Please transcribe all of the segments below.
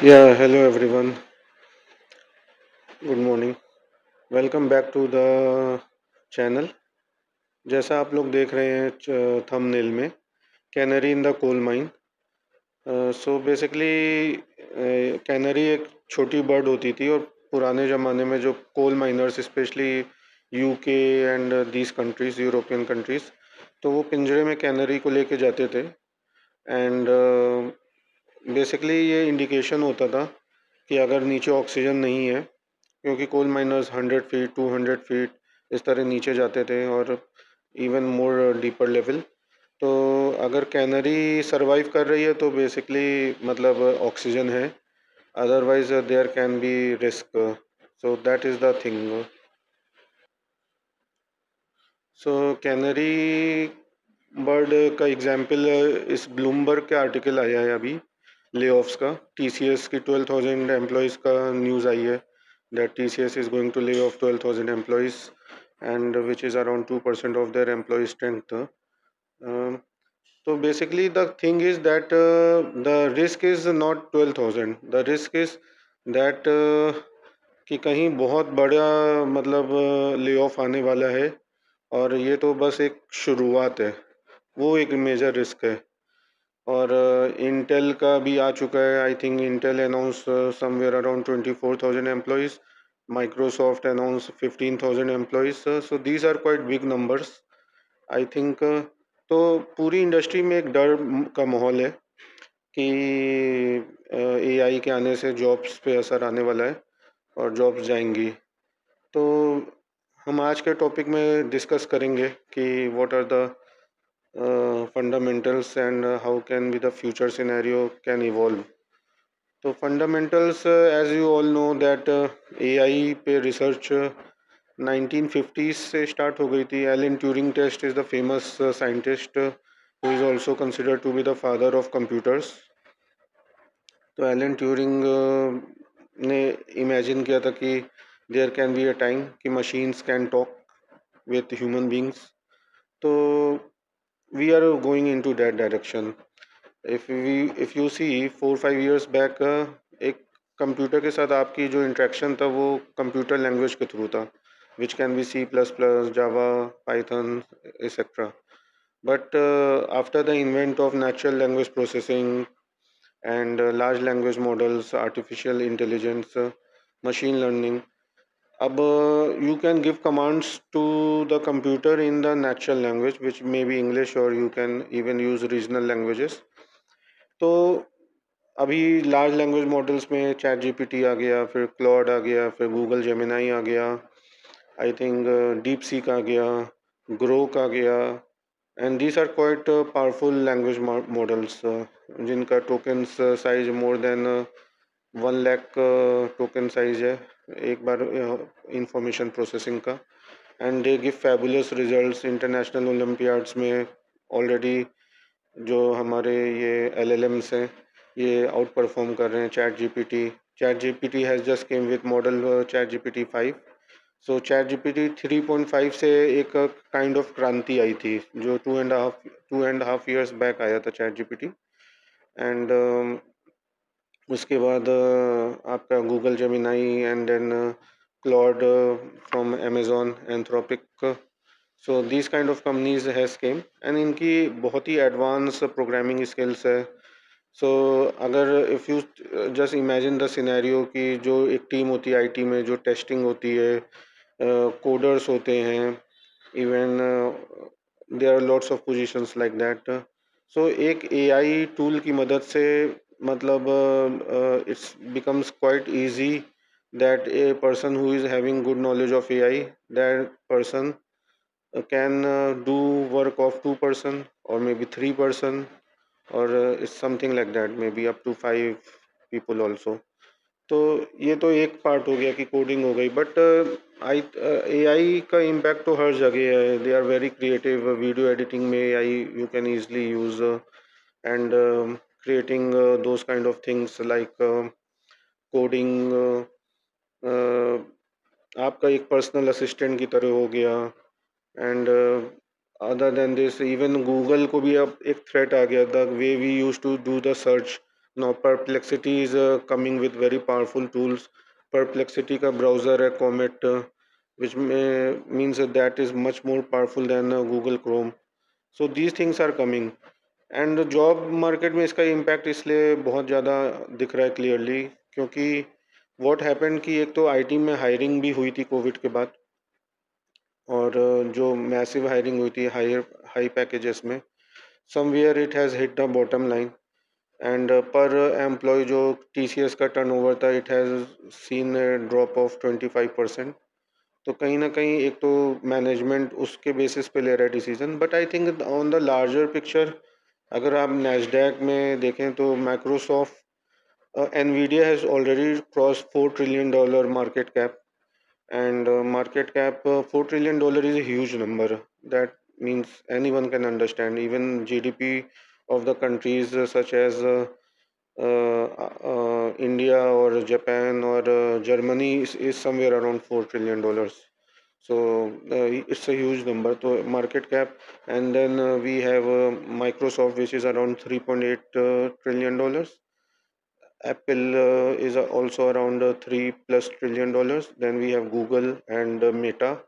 Yeah, hello everyone. Good morning. Welcome back to the channel. जैसा आप लोग देख रहे हैं थंबनेल में, canary in the coal mine. So basically canary एक छोटी बर्ड होती थी, और पुराने ज़माने में जो coal miners specially UK and these countries, European countries, तो वो पिंजरे में कैनरी को लेके जाते थे। एंड बेसिकली ये इंडिकेशन होता था कि अगर नीचे ऑक्सीजन नहीं है, क्योंकि कोल माइनर्स 100 फीट 200 फीट इस तरह नीचे जाते थे, और इवन मोर डीपर लेवल। तो अगर कैनरी सरवाइव कर रही है तो बेसिकली मतलब ऑक्सीजन है, otherwise there can be risk. So that is the thing. So canary bird का एग्जांपल इस ब्लूमबर्ग के आर्टिकल आया है अभी, ले ऑफ्स का। टीसीएस की 12,000 एम्प्लॉयज़ का न्यूज़ आई है that TCS is going to lay off 12,000 employees, and which is around 2% of their employee strength. So basically the thing is that the risk is not 12,000. The risk is that कि कहीं बहुत बड़ा मतलब lay off आने वाला है, और ये तो बस एक शुरुआत है। वो एक मेजर रिस्क है। और इंटेल का भी आ चुका है। I think Intel announce somewhere around 24,000 employees. Microsoft announce 15,000 employees. So these are quite big numbers, I think. तो पूरी इंडस्ट्री में एक डर का माहौल है कि एआई के आने से जॉब्स पे असर आने वाला है और जॉब्स जाएंगी। तो हम आज के टॉपिक में डिस्कस करेंगे कि what are the fundamentals and how can be the future scenario can evolve. तो fundamentals, as you all know that AI पे research 1950s से start हो गई थी। Alan Turing test is the famous scientist who is also considered to be the father of computers. तो Alan Turing ने imagine किया था कि there can be a time कि machines can talk with human beings. तो we are going into that direction. If you see 4-5 years back, एक computer के साथ आपकी जो इंट्रैक्शन था वो कंप्यूटर लैंग्वेज के थ्रू था, which can be C++, Java, Python, etcetera. But after the invent of natural language processing and large language models, artificial intelligence, machine learning. अब you can give commands to the computer in the natural language, which may be English, or you can even use regional languages. तो अभी large language models में chat GPT आ गया, फिर Claude आ गया, फिर Google Gemini आ गया, आई थिंक डीप सीक आ गया, ग्रोक आ गया। And these are quite powerful language models, जिनका tokens size more than 1 lakh token size है एक बार इंफॉर्मेशन प्रोसेसिंग का। And they give fabulous results international Olympiads में। ऑलरेडी जो हमारे ये LLMs हैं, ये आउट परफॉर्म कर रहे हैं chat GPT has just came with model chat GPT 5। So chat GPT 3.5 से एक काइंड ऑफ क्रांति आई थी, जो 2.5 years बैक आया था चैट जीपीटी। एंड उसके बाद आपका Google Gemini, and then Claude from Amazon, Anthropic. So this kind of companies has came, and इनकी बहुत ही एडवांस प्रोग्रामिंग स्किल्स है। सो अगर if you just imagine the scenario कि जो एक टीम होती है आईटी में, जो टेस्टिंग होती है, कोडर्स होते हैं, even there are lots of positions like that. So एक एआई टूल की मदद से मतलब it's becomes quite easy that a person who is having good knowledge of AI, that person can do work of 2 person or maybe 3 person, or it's something like that, maybe up to 5 people also. तो ये तो एक part हो गया कि coding हो गई, but I AI का इम्पैक्ट तो हर जगह है। They are very creative. Video editing में AI you can easily use, and creating those kind of things like coding. आपका एक पर्सनल असिस्टेंट की तरह हो गया। And other than this, even Google को भी अब एक थ्रेट आ गया, the way we use to do the search Now Perplexity is coming with very powerful tools. Perplexity का browser है Comet, which means that is much more powerful than Google Chrome. So these things are coming. And job market में इसका impact इसलिए बहुत ज़्यादा दिख रहा है क्लियरली, क्योंकि व्हाट हैपेंड कि एक तो आईटी में हायरिंग भी हुई थी कोविड के बाद, और जो मैसिव हायरिंग हुई थी हाई पैकेजेस में, somewhere it has hit the bottom line, and पर एम्प्लॉय जो टीसीएस का टर्नओवर था, it has seen drop of 25%। तो कहीं ना कहीं एक तो मैनेजमेंट उसके बेसिस पे ले रहा है decision, but I think on the larger picture अगर आप नैस्डैक में देखें तो Microsoft Nvidia has already cross $4 trillion market cap, and market cap $4 trillion is a huge number. That means anyone can understand, even GDP of the countries such as India or Japan or Germany is somewhere around $4 trillion. So it's a huge number, so market cap. And then we have Microsoft, which is around $3.8 trillion. Apple is also around $3+ trillion. Then we have Google and Meta,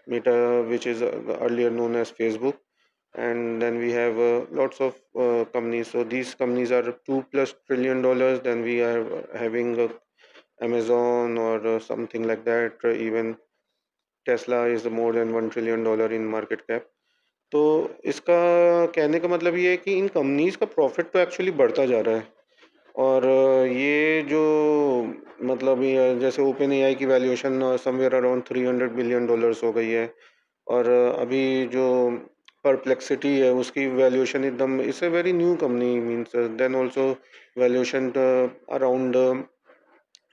which is earlier known as Facebook. And then we have lots of companies. So these companies are $2+ trillion. Then we are having Amazon or something like that. Even Tesla is more than $1 trillion in market cap. तो इसका कहने का मतलब ये है कि इन companies का profit तो एक्चुअली बढ़ता जा रहा है, और ये जो मतलब ये जैसे ओपन एआई की वैल्यूएशन समवेयर अराउंड $300 बिलियन हो गई है, और अभी जो परप्लेक्सिटी है उसकी वैल्यूएशन एकदम, it's a very new company, means then also valuation around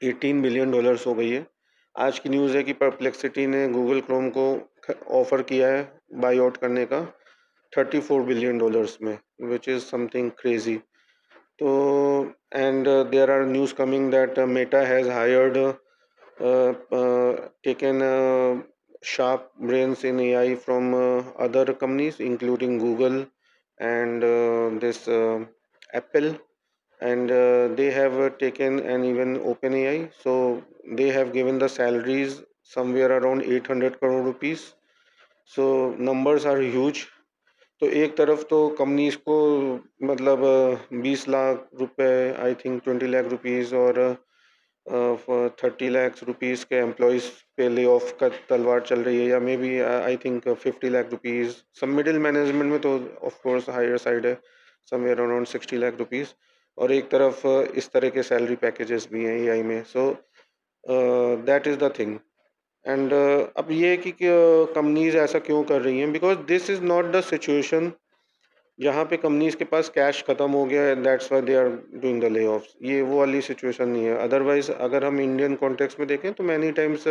$18 billion हो गई है। आज की न्यूज़ है कि परप्लेक्सिटी ने गूगल क्रोम को ऑफर किया है बाई आउट करने का $34 बिलियन में, विच इज़ समथिंग क्रेजी। तो and there are news coming that Meta has hired taken sharp brains in AI from other companies including Google and this Apple, and they have taken, and even OpenAI, so they have given the salaries somewhere around 800 crore rupees. So numbers are huge. तो एक तरफ तो companies को मतलब 20 लाख रुपए, I think 20 lakh rupees, और 30 lakh rupees के employees पे ले ऑफ का तलवार चल रही है, या maybe I think 50 lakh rupees. सब मिडिल मैनेजमेंट में तो ऑफ कोर्स हायर साइड है, समवेयर अराउंड 60 लाख रुपीज़, और एक तरफ इस तरह के सैलरी पैकेजेस भी हैं एआई में। सो that is the thing. And अब ये है कि कंपनीज ऐसा क्यों कर रही हैं, because this is not the situation जहाँ पे कंपनीज के पास कैश खत्म हो गया है, that's why they are doing the layoffs. ये वो वाली सिचुएशन नहीं है। अदरवाइज अगर हम इंडियन कॉन्टेक्स्ट में देखें तो मैनी टाइम्स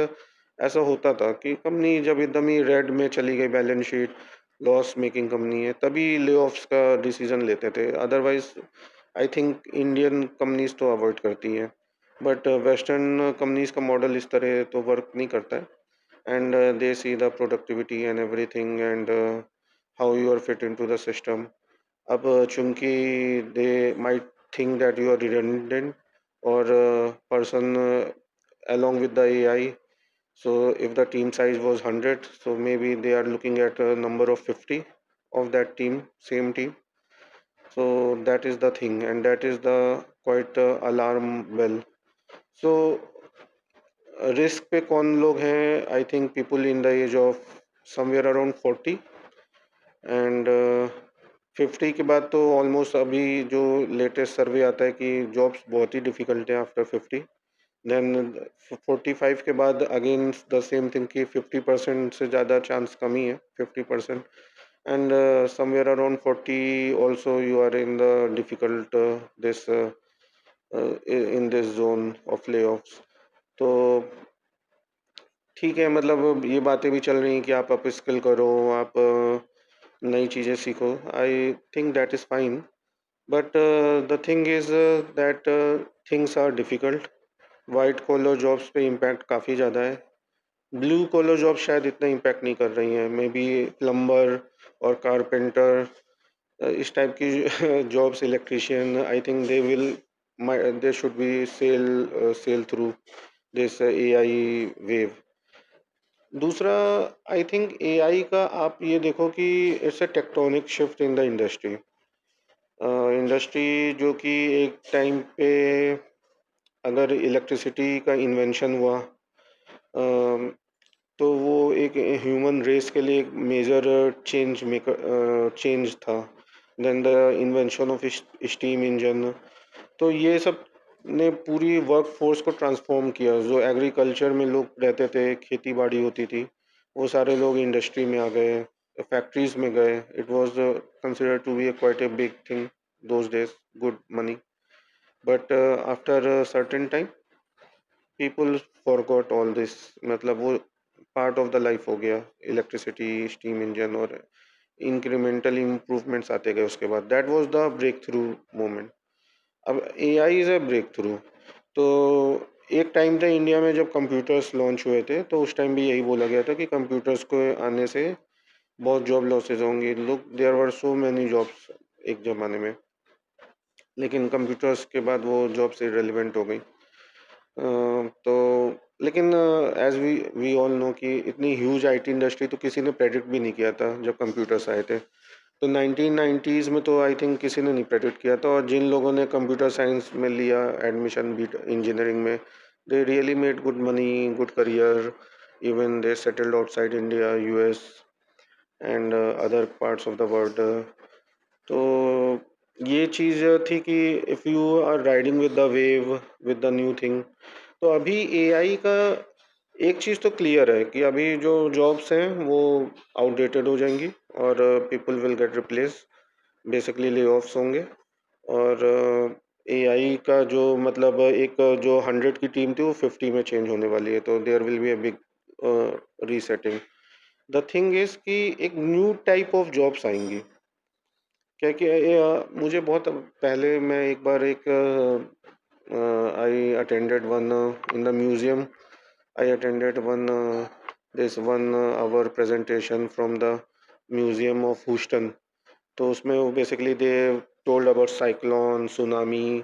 ऐसा होता था कि कंपनी जब एकदम ही रेड में चली गई, balance sheet loss making company है, तभी ले ऑफ्स का डिसीजन लेते थे। Otherwise I think Indian companies तो अवॉइड करती हैं, बट वेस्टर्न कंपनीज का मॉडल इस तरह तो वर्क नहीं करता है, and they see the productivity and everything, and how you are fit into the system. अब चूंकि they might think that you are redundant or person along with the AI. So if the team size was 100, so maybe they are looking at a number of 50 of that team, same team. So that is the thing, and that is the quite alarm bell. So risk पे कौन लोग हैं? I think people in the age of somewhere around 40, and 50 के बाद तो almost अभी जो latest सर्वे आता है कि जॉब्स बहुत ही डिफ़िकल्ट है आफ्टर 50। देन 45 के बाद अगेन द सेम थिंग कि 50% से ज़्यादा चांस कम ही है, 50%। And somewhere around 40 also you are in the difficult this in this zone of layoffs. तो ठीक है, मतलब ये बातें भी चल रही हैं कि आप अप स्किल करो, आप नई चीज़ें सीखो। I think that is fine, but the thing is that things are difficult. White collar jobs पे इम्पैक्ट काफ़ी ज़्यादा है। ब्लू कॉलर जॉब शायद इतना इम्पैक्ट नहीं कर रही हैं, मे बी प्लम्बर और कारपेंटर, इस टाइप की jobs, electrician, I think they will they should be sail through this AI wave. दूसरा, आई थिंक एआई का आप ये देखो कि it's a tectonic shift in the industry. Industry जो कि एक टाइम पे, अगर इलेक्ट्रिसिटी का इन्वेंशन हुआ, अम, तो वो एक ह्यूमन रेस के लिए एक मेजर चेंज था। Then the invention of steam engine, तो ये सब ने पूरी वर्क फोर्स को ट्रांसफॉर्म किया। जो एग्रीकल्चर में लोग रहते थे, खेती बाड़ी होती थी, वो सारे लोग इंडस्ट्री में आ गए, फैक्ट्रीज में गए। It was consider to be quite a big thing those days, good money. But after certain time people forgot all this, मतलब वो पार्ट ऑफ द लाइफ हो गया, इलेक्ट्रिसिटी, स्टीम इंजन, और इंक्रीमेंटल इम्प्रूवमेंट्स आते गए उसके बाद। That was the breakthrough moment. अब AI is a breakthrough. तो एक टाइम था इंडिया में जब कंप्यूटर्स लॉन्च हुए थे, तो उस टाइम भी यही बोला गया था कि कंप्यूटर्स को आने से बहुत जॉब लॉसेज होंगी। Look, there were so many jobs एक ज़माने में, लेकिन कंप्यूटर्स के बाद वो जॉब्स इरेलीवेंट हो गई। तो लेकिन एज वी ऑल नो कि इतनी ह्यूज आईटी इंडस्ट्री तो किसी ने प्रेडिक्ट भी नहीं किया था जब कंप्यूटर्स आए थे। तो 1990s में तो आई थिंक किसी ने नहीं प्रेडिक्ट किया था। और जिन लोगों ने कंप्यूटर साइंस में लिया एडमिशन, भी इंजीनियरिंग में, they really made good money, good career, even they settled outside India, US and other parts of the world. तो ये चीज़ थी कि if you are riding with the wave, with the new thing. तो अभी AI का एक चीज़ तो क्लियर है कि अभी जो जॉब्स हैं वो आउटडेटेड हो जाएंगी, और people will get replace, basically ले ऑफ्स होंगे। और एआई का जो मतलब एक जो 100 की टीम थी वो 50 में चेंज होने वाली है। तो there will be a big resetting. The thing is कि एक न्यू टाइप ऑफ जॉब्स आएंगी। क्या कि मुझे बहुत पहले, मैं एक बार एक I attended one in the museum, I attended one this 1 hour presentation from the museum of Houston. तो उसमें वो basically they told about cyclone, tsunami.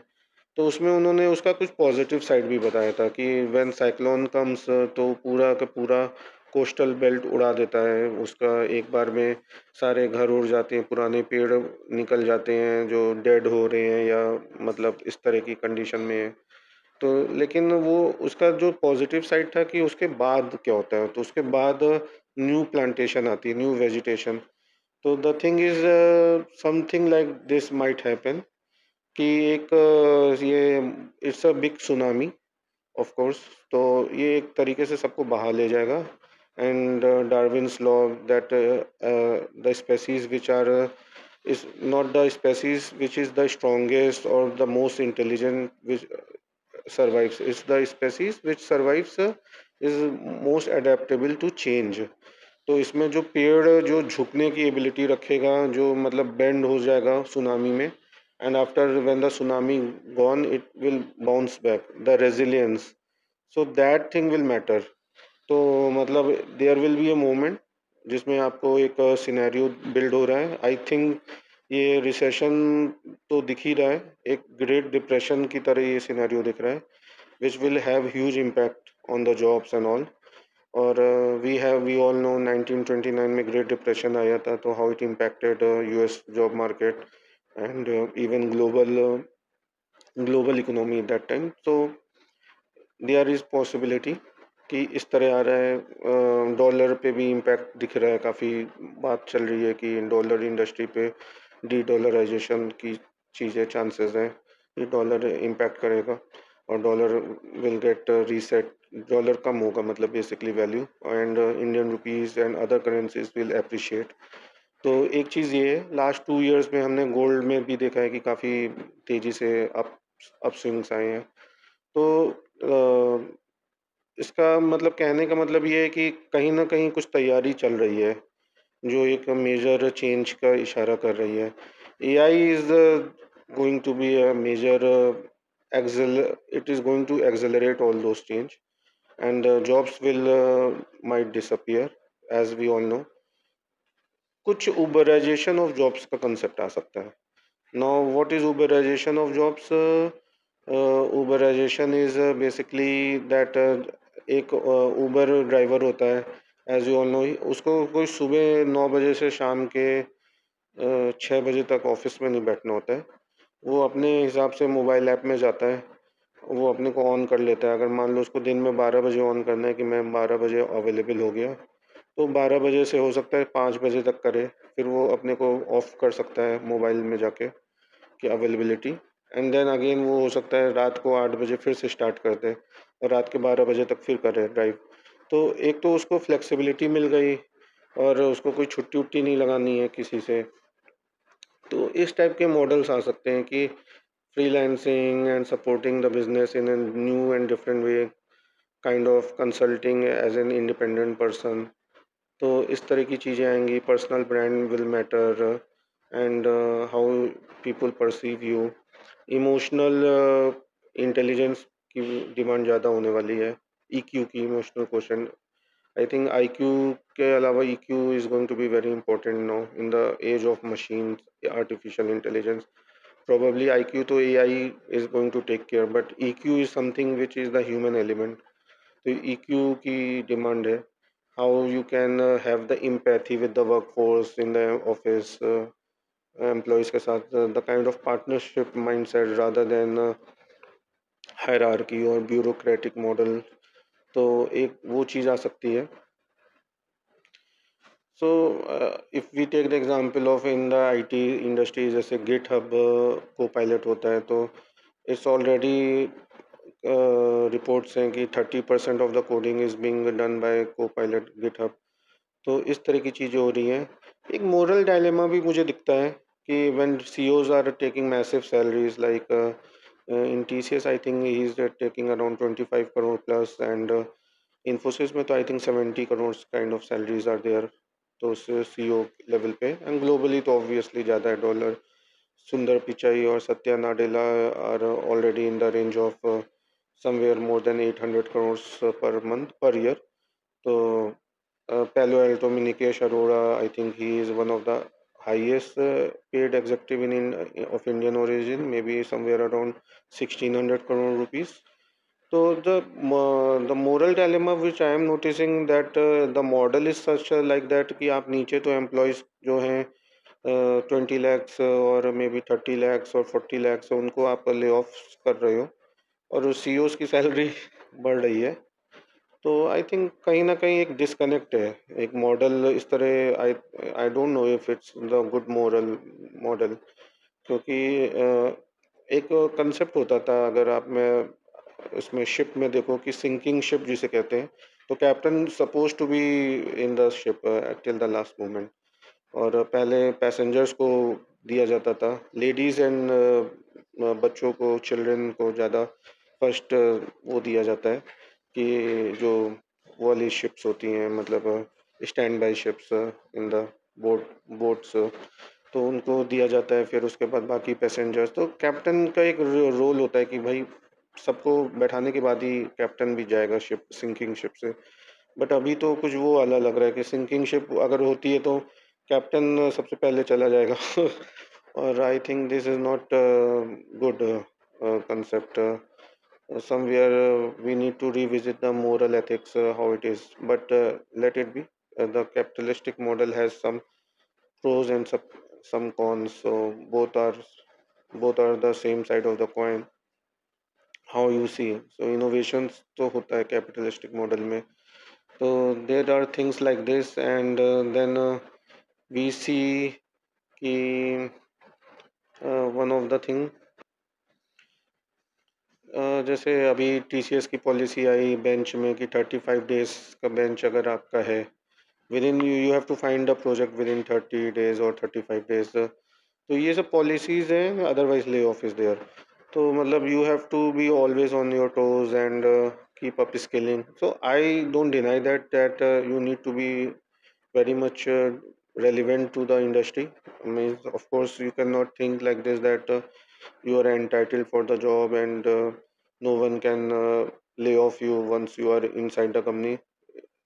तो उसमें उन्होंने उसका कुछ पॉजिटिव साइड भी बताया था कि व्हेन साइक्लोन कम्स तो पूरा का पूरा कोस्टल बेल्ट उड़ा देता है उसका, एक बार में सारे घर उड़ जाते हैं, पुराने पेड़ निकल जाते हैं जो डेड हो रहे हैं, या मतलब इस तरह की कंडीशन में है। तो लेकिन वो उसका जो पॉजिटिव साइड था कि उसके बाद क्या होता है, तो उसके बाद न्यू प्लांटेशन आती है, न्यू वेजिटेशन। तो the thing is something like this might happen कि एक ये it's a big tsunami of course. तो ये एक तरीके से सबको बहा ले जाएगा। And Darwin's law that the species which are is not the species which is the strongest or the most intelligent which survives, it's the species which survives is most adaptable to change। तो इसमें जो पेड़ जो झुकने की ability रखेगा, जो मतलब बेंड हो जाएगा सुनामी में, and after when the tsunami gone it will bounce back, the resilience, so that thing will matter. तो मतलब there will be a moment जिसमें आपको एक सिनेरियो बिल्ड हो रहा है। आई थिंक ये रिसेशन तो दिख ही रहा है, एक ग्रेट डिप्रेशन की तरह ये सिनेरियो दिख रहा है, which will have huge impact on the jobs and all. और वी ऑल नो 1929 में ग्रेट डिप्रेशन आया था, तो how it impacted US job market and even global economy at that time. तो देयर इज़ पॉसिबिलिटी कि इस तरह आ रहा है। डॉलर पे भी इम्पैक्ट दिख रहा है, काफ़ी बात चल रही है कि डॉलर इंडस्ट्री पे डी डॉलराइजेशन की चीज़ें चांसेस हैं, ये डॉलर इम्पैक्ट करेगा और dollar will get reset, dollar कम होगा मतलब basically value, and Indian rupees and other currencies will appreciate. तो एक चीज़ ये है, लास्ट 2 years में हमने गोल्ड में भी देखा है कि काफ़ी तेज़ी से अप स्विंग्स आए हैं। तो इसका मतलब कहने का मतलब ये है कि कहीं न कहीं कुछ तैयारी चल रही है, जो एक मेजर चेंज का इशारा कर रही है। AI is going to be a major accel it is going to accelerate all those change, and jobs will might disappear as we all know. कुछ उबराइजेशन ऑफ जॉब्स का कंसेप्ट आ सकता है। Now what is uberization of jobs? Uberization is basically that एक Uber driver होता है, as you all know, उसको कोई सुबह 9 बजे से शाम के 6 बजे तक ऑफिस में नहीं बैठना होता है। वो अपने हिसाब से मोबाइल ऐप में जाता है, वो अपने को ऑन कर लेता है। अगर मान लो उसको दिन में 12 बजे ऑन करना है कि मैं 12 बजे अवेलेबल हो गया, तो 12 बजे से हो सकता है 5 बजे तक करे, फिर वो अपने को ऑफ कर सकता है मोबाइल में जाके की अवेलेबिलिटी। एंड देन अगेन वो हो सकता है रात को 8 बजे फिर से स्टार्ट कर दे और रात के 12 बजे तक फिर करे ड्राइव। तो एक तो उसको फ्लेक्सिबिलिटी मिल गई और उसको कोई छुट्टी उट्टी नहीं लगानी है किसी से। तो इस टाइप के मॉडल्स आ सकते हैं कि freelancing and supporting the business in a new and different way, kind of consulting as an independent person. तो इस तरह की चीज़ें आएंगी। Personal brand will matter and how people perceive you. Emotional intelligence की डिमांड ज़्यादा होने वाली है, ईक्यू की, emotional question. I think IQ के अलावा EQ is going to be very important now in the age of machine artificial intelligence. probably IQ तो AI is going to take care, but EQ is something which is the human element. तो EQ की demand है, how you can have the empathy with the workforce in the office, employees के साथ, the kind of partnership mindset rather than hierarchy और bureaucratic model। तो एक वो चीज़ आ सकती है। So if we take the example of in the IT industry, जैसे GitHub co-pilot होता है, तो इट्स ऑलरेडी रिपोर्ट्स हैं कि 30% of the coding is being done by copilot GitHub. तो इस तरह की चीज़ें हो रही हैं। एक मोरल डायलेमा भी मुझे दिखता है कि when CEOs are taking massive salaries like in TCS, I think he is taking around 25 crore plus, and Infosys में तो I think 70 crore kind of salaries are there. तो उस सीईओ लेवल पे, एंड ग्लोबली तो ऑब्वियसली ज़्यादा है। Dollar Sundar Pichai or Satya Nadella are already in the range of somewhere more than 800 crores per month, per year. So Palo Alto में Nikesh Arora, I think he is one of the highest paid executive of Indian origin, maybe somewhere around 1600 crore rupees. So the moral dilemma which I am noticing that the model is such like that कि आप नीचे तो employees जो हैं 20 lakhs और may be 30 lakhs और 40 lakhs, उनको आप ले ऑफ कर रहे हो और सीईओज की सैलरी बढ़ रही है। तो आई थिंक कहीं ना कहीं एक डिस्कनेक्ट है। एक मॉडल इस तरह, I I don't know if it's the good model model, क्योंकि एक कंसेप्ट होता था, अगर आप मैं इसमें शिप में देखो कि सिंकिंग शिप जिसे कहते हैं, तो captain suppose to be in the ship till the last moment. और पहले पैसेंजर्स को दिया जाता था, लेडीज़ एंड बच्चों को, चिल्ड्रन को ज़्यादा फर्स्ट वो दिया जाता है कि जो वो वाली शिप्स होती हैं, मतलब stand by ships in the boats, तो उनको दिया जाता है। फिर उसके बाद बाकी पैसेंजर्स, तो कैप्टन का एक रोल होता है कि भाई सबको बैठाने के बाद ही कैप्टन भी जाएगा शिप, सिंकिंग शिप से। बट अभी तो कुछ वो वाला लग रहा है कि सिंकिंग शिप अगर होती है तो कैप्टन सबसे पहले चला जाएगा और I think this is not good concept. Somewhere we need to revisit the moral ethics, how it is, but let it be. The capitalistic model has some pros and some cons, so both are the same side of the coin. How you see, so innovations तो होता है capitalistic model में। तो there are things like this, and then we see कि one of the thing, जैसे अभी TCS की policy आई bench में कि 35 days का बेंच अगर आपका है, within you have to find a project within 30 days और 35 days। तो ये सब पॉलिसीज़ हैं, otherwise lay off is there. तो मतलब you have to be always on your toes and keep up skilling. So I don't deny that you need to be very much relevant to the industry. I mean, of course, you cannot think like this that you are entitled for the job and no one can lay off you once you are inside the company.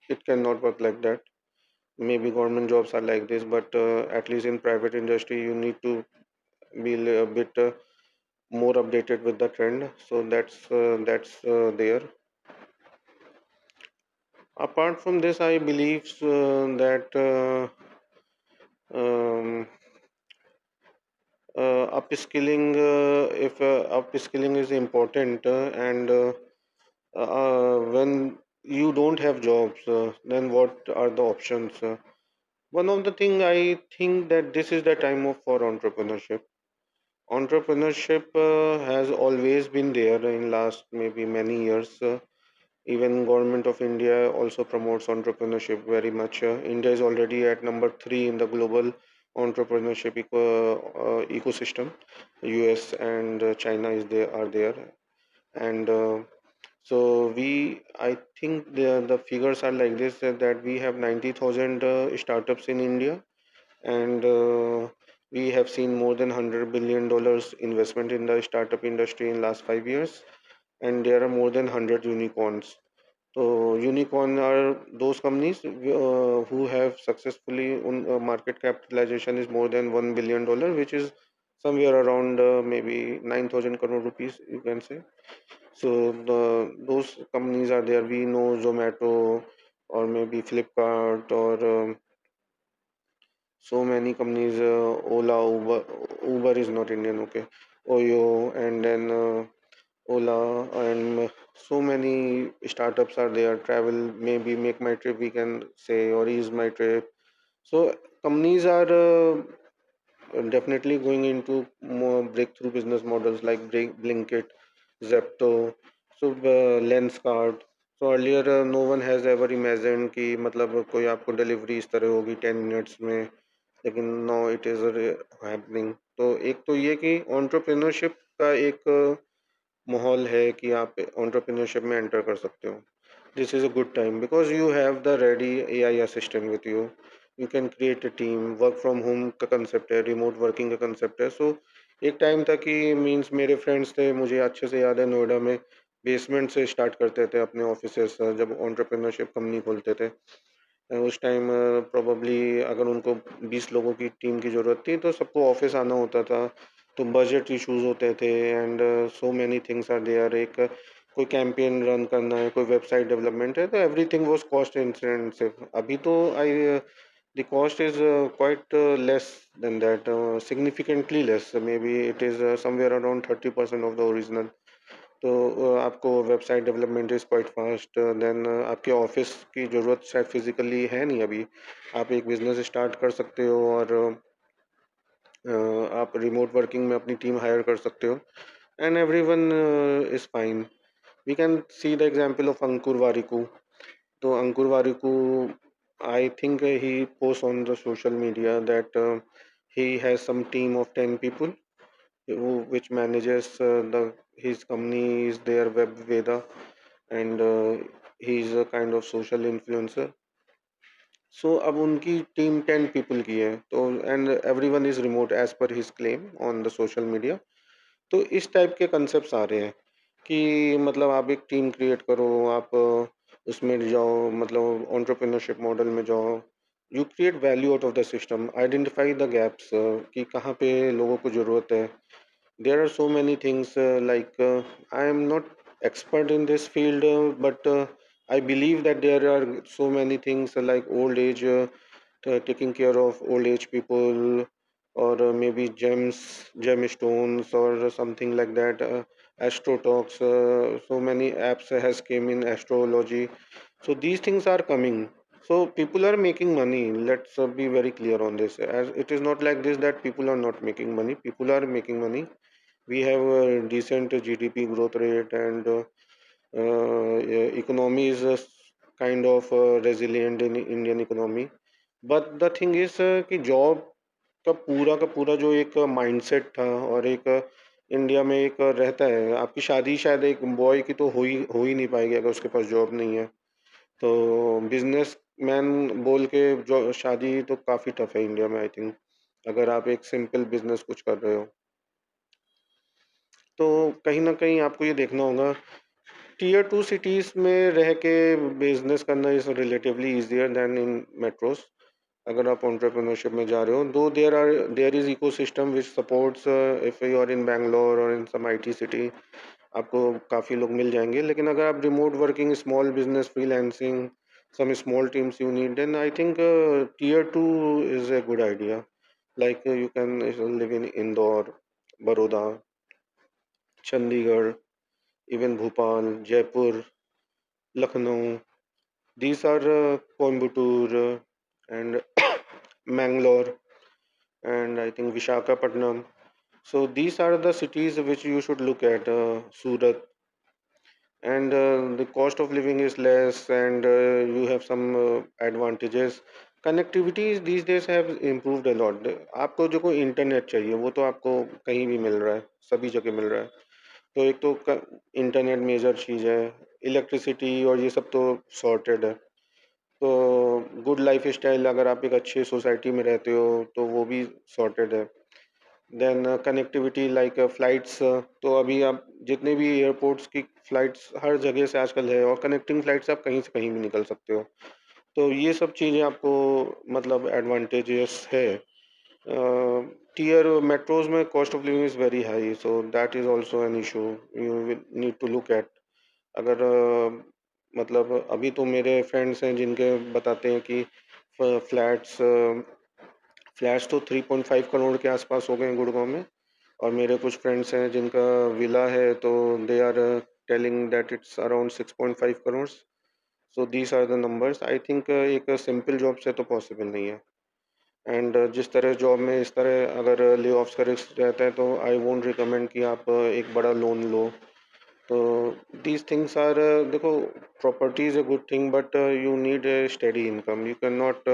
It cannot work like that. Maybe government jobs are like this, but at least in private industry, you need to be a bit more updated with the trend. So that's there. Apart from this, I believe that um, upskilling, if upskilling is important, and when you don't have jobs, then what are the options? One of the thing I think that this is the time of for entrepreneurship. Entrepreneurship has always been there in last maybe many years. Even government of India also promotes entrepreneurship very much. India is already at number 3 in the global entrepreneurship ecosystem. US and China is there are there, and so I think the figures are like this, that we have 90,000 startups in India, and we have seen more than $100 billion investment in the startup industry in last 5 years, and there are more than 100 unicorns. So unicorn are those companies who have successfully market capitalization is more than $1 billion, which is somewhere around maybe 9,000 crore rupees, you can say. So those companies are there. We know Zomato or maybe Flipkart or so many companies. Ola, Uber. Uber is not Indian, okay. Oyo, and then Ola, and so many startups are there. Travel, maybe Make My Trip, we can say, or Ease My Trip. So companies are definitely going into more breakthrough business models like Blinkit, Zepto, so Lenskart. So earlier no one has ever imagined कि मतलब कोई आपको delivery इस तरह होगी 10 minutes में, लेकिन no it is happening. तो एक तो ये कि एंटरप्रेन्योरशिप का एक माहौल है कि आप एंटरप्रेन्योरशिप में एंटर कर सकते हो. This is a good time because you have the ready AI assistant with you can create a team. Work from home का कंसेप्ट है, रिमोट वर्किंग का कंसेप्ट है. सो एक टाइम था कि मीन्स मेरे फ्रेंड्स थे, मुझे अच्छे से याद है, नोएडा में बेसमेंट से स्टार्ट करते थे अपने ऑफिसेस जब एंटरप्रेन्योरशिप कंपनी खोलते थे. उस टाइम प्रोबेबली अगर उनको 20 लोगों की टीम की ज़रूरत थी तो सबको ऑफिस आना होता था. तो बजट इश्यूज होते थे, and so many things are there. एक कोई कैंपेन रन करना है, कोई वेबसाइट डेवलपमेंट है, तो एवरीथिंग वाज कॉस्ट इंटेंसिव. अभी तो I the cost is quite less than that, significantly less. Maybe it is somewhere around 30% of the original. तो आपको website development is quite fast. Then आपके office की ज़रूरत शायद फिजिकली है नहीं अभी. आप एक बिजनेस स्टार्ट कर सकते हो, और आप रिमोट वर्किंग में अपनी टीम हायर कर सकते हो, and everyone is fine. We can see the example of Ankur Warikoo. तो Ankur Warikoo, I think he posts on the social media that he has some team of 10 people which manages the his company is their Web Veda, and he is a kind of social influencer. So अब उनकी team 10 people की है, तो and everyone is remote as per his claim on the social media. तो इस type के concepts आ रहे हैं कि मतलब आप एक टीम क्रिएट करो, आप उसमें जाओ, मतलब एंटरप्रेन्योरशिप मॉडल में जाओ. You create value out of the system, identify the gaps कि कहाँ पे लोगों को ज़रूरत है. there are so many things I am not expert in this field, but I believe that there are so many things like old age, taking care of old age people, or maybe gemstones or something like that. Astro talks, so many apps has came in astrology. So these things are coming. So people are making money. Let's be very clear on this, as it is not like this that people are not making money. People are making money. We have a decent GDP growth rate, and economy is kind of resilient in Indian economy. But the thing is कि job का पूरा जो एक mindset था, और एक India में एक रहता है, आपकी शादी शायद एक बॉय की तो हो ही नहीं पाएगी अगर उसके पास जॉब नहीं है. तो बिजनेस मैन बोल के जो शादी तो काफ़ी टफ है इंडिया में, आई थिंक, अगर आप एक सिंपल बिजनेस कुछ कर रहे हो. तो कहीं ना कहीं आपको ये देखना होगा, टीयर 2 सिटीज़ में रह के बिजनेस करना is relatively easier than in metros. अगर आप एंटरप्रेन्योरशिप में जा रहे हो, though there is ecosystem which supports, if you are in Bangalore और इन सम आईटी सिटी, आपको काफ़ी लोग मिल जाएंगे। लेकिन अगर आप remote working, small business, freelancing, some small teams you need, then I think tier 2 is a good idea. Like you can live in Indore, Baroda, Chandigarh, even Bhopal, Jaipur, Lucknow. These are Coimbatore and Mangalore, and I think Vishakhapatnam. So these are the cities which you should look at. Surat, and the cost of living is less, and you have some advantages. Connectivity these days have improved a lot. आपको जो कोई internet चाहिए वो तो आपको कहीं भी मिल रहा है, सभी जगह मिल रहा है। तो एक तो इंटरनेट मेजर चीज़ है। इलेक्ट्रिसिटी और ये सब तो सॉर्टेड है। तो गुड लाइफ स्टाइल, अगर आप एक अच्छी सोसाइटी में रहते हो तो वो भी सॉर्टेड है। देन कनेक्टिविटी लाइक फ़्लाइट्स, तो अभी आप जितने भी एयरपोर्ट्स की फ़्लाइट्स हर जगह से आजकल है, और कनेक्टिंग फ़्लाइट्स आप कहीं से कहीं भी निकल सकते हो। तो ये सब चीज़ें आपको मतलब एडवांटेजेस है। टियर मेट्रोज़ में cost of living is very high, so that is also an issue you will need to look at. अगर मतलब अभी तो मेरे फ्रेंड्स हैं जिनके बताते हैं कि फ्लैट्स फ्लैट्स तो 3.5 करोड़ के आसपास हो गए हैं गुड़गांव में। और मेरे कुछ फ्रेंड्स हैं जिनका विला है, तो they are telling that it's around 6.5 crore. So these are the numbers. I think एक सिंपल जॉब से तो पॉसिबल नहीं है। एंड जिस तरह जॉब में इस तरह अगर ले ऑफ्स का रिस्क रहता है, तो आई वोंट रिकमेंड कि आप एक बड़ा लोन लो। तो दीज थिंग्स आर, देखो, property is a good thing, but you need a steady income. You can not,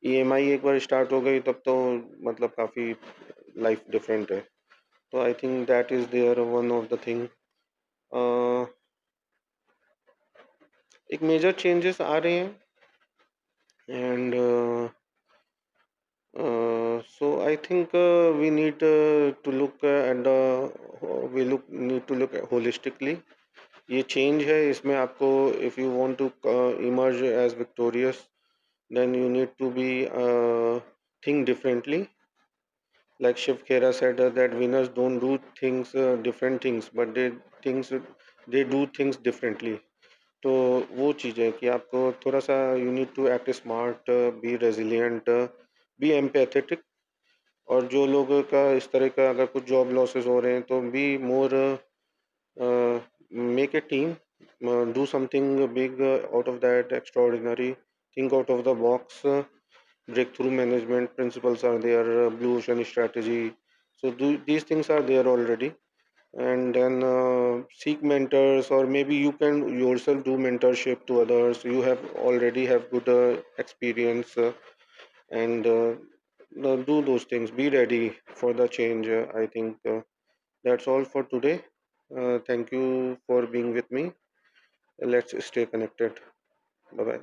EMI एक बार स्टार्ट हो गई तब तो मतलब काफ़ी लाइफ डिफरेंट है। तो I think that is there one of the thing. एक मेजर चेंजेस आ रहे हैं, and so I think we need to look and need to look holistically. ये चेंज है, इसमें आपको if you want to emerge as victorious, then you need to be think differently. Like Shiv Khera said that winners don't do things different things, but things they do things differently. तो वो चीज़ है कि आपको थोड़ा सा you need to act smart, be resilient, be empathetic. और जो लोगों का इस तरह का अगर कुछ जॉब लॉसेस हो रहे हैं, तो be more, make a team, do something big out of that, extraordinary, think out of the box. Breakthrough management principles are there, blue ocean strategy. So these things are there already. And then seek mentors, or maybe you can yourself do mentorship to others. You have already have good experience, and do those things. Be ready for the change. I think that's all for today. Thank you for being with me. Let's stay connected. Bye bye.